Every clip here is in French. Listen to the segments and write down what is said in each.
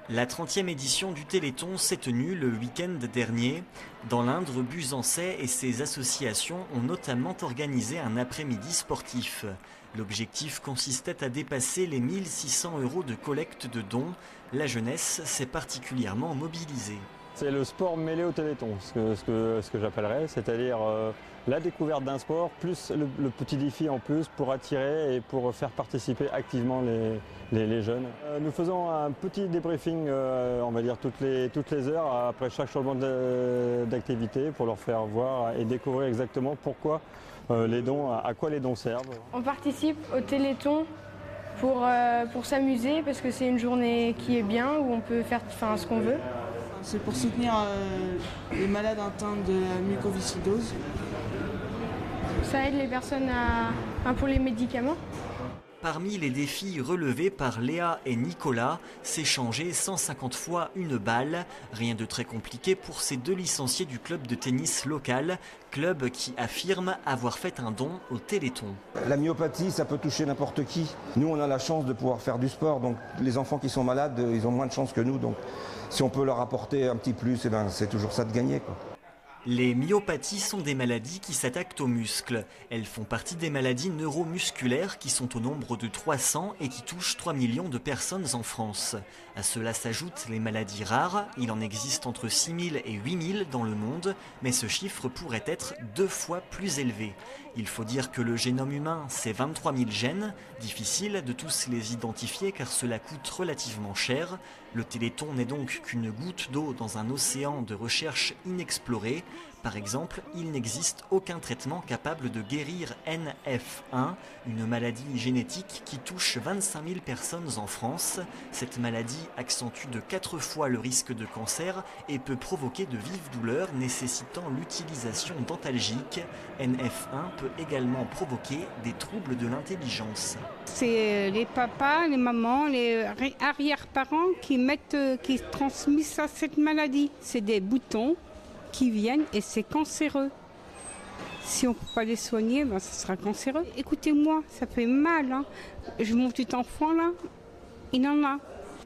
La 30e édition du Téléthon s'est tenue le week-end dernier. Dans l'Indre, Buzancais et ses associations ont notamment organisé un après-midi sportif. L'objectif consistait à dépasser les 1 600 € de collecte de dons. La jeunesse s'est particulièrement mobilisée. C'est le sport mêlé au Téléthon, ce que j'appellerais, c'est-à-dire la découverte d'un sport, plus le petit défi en plus pour attirer et pour faire participer activement les jeunes. Nous faisons un petit débriefing, on va dire toutes les heures après chaque changement d'activité pour leur faire voir et découvrir exactement pourquoi les dons, à quoi les dons servent. On participe au Téléthon pour s'amuser parce que c'est une journée qui est bien où on peut faire ce qu'on veut. C'est pour soutenir les malades atteints de la mucoviscidose. Ça aide les personnes pour les médicaments. Parmi les défis relevés par Léa et Nicolas, s'échanger 150 fois une balle. Rien de très compliqué pour ces deux licenciés du club de tennis local, club qui affirme avoir fait un don au Téléthon. La myopathie, ça peut toucher n'importe qui. Nous, on a la chance de pouvoir faire du sport, donc les enfants qui sont malades, ils ont moins de chance que nous. Donc si on peut leur apporter un petit plus, eh ben, c'est toujours ça de gagner, quoi. Les myopathies sont des maladies qui s'attaquent aux muscles. Elles font partie des maladies neuromusculaires qui sont au nombre de 300 et qui touchent 3 millions de personnes en France. À cela s'ajoutent les maladies rares. Il en existe entre 6 000 et 8 000 dans le monde, mais ce chiffre pourrait être 2 fois plus élevé. Il faut dire que le génome humain, c'est 23 000 gènes. Difficile de tous les identifier car cela coûte relativement cher. Le Téléthon n'est donc qu'une goutte d'eau dans un océan de recherche inexplorée. Par exemple, il n'existe aucun traitement capable de guérir NF1, une maladie génétique qui touche 25 000 personnes en France. Cette maladie accentue de 4 fois le risque de cancer et peut provoquer de vives douleurs nécessitant l'utilisation d'antalgiques. NF1 peut également provoquer des troubles de l'intelligence. C'est les papas, les mamans, les arrière-parents qui transmettent cette maladie. C'est des boutons qui viennent et c'est cancéreux. Si on ne peut pas les soigner, ben ça sera cancéreux. Écoutez-moi, ça fait mal. Hein. Mon petit enfant là, il en a.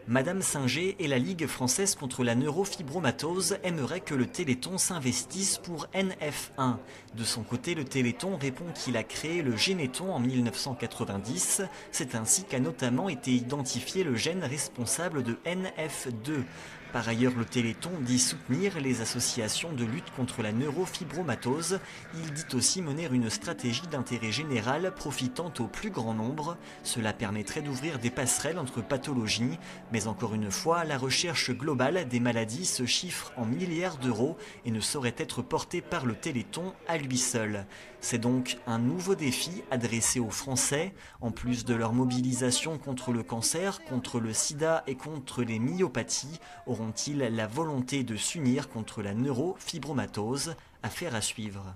Madame Singer et la Ligue française contre la neurofibromatose aimeraient que le Téléthon s'investisse pour NF1. De son côté, le Téléthon répond qu'il a créé le Généthon en 1990. C'est ainsi qu'a notamment été identifié le gène responsable de NF2. Par ailleurs, le Téléthon dit soutenir les associations de lutte contre la neurofibromatose. Il dit aussi mener une stratégie d'intérêt général profitant au plus grand nombre. Cela permettrait d'ouvrir des passerelles entre pathologies. Mais encore une fois, la recherche globale des maladies se chiffre en milliards d'euros et ne saurait être portée par le Téléthon à lui seul. C'est donc un nouveau défi adressé aux Français. En plus de leur mobilisation contre le cancer, contre le sida et contre les myopathies, auront-ils la volonté de s'unir contre la neurofibromatose? Affaire à suivre.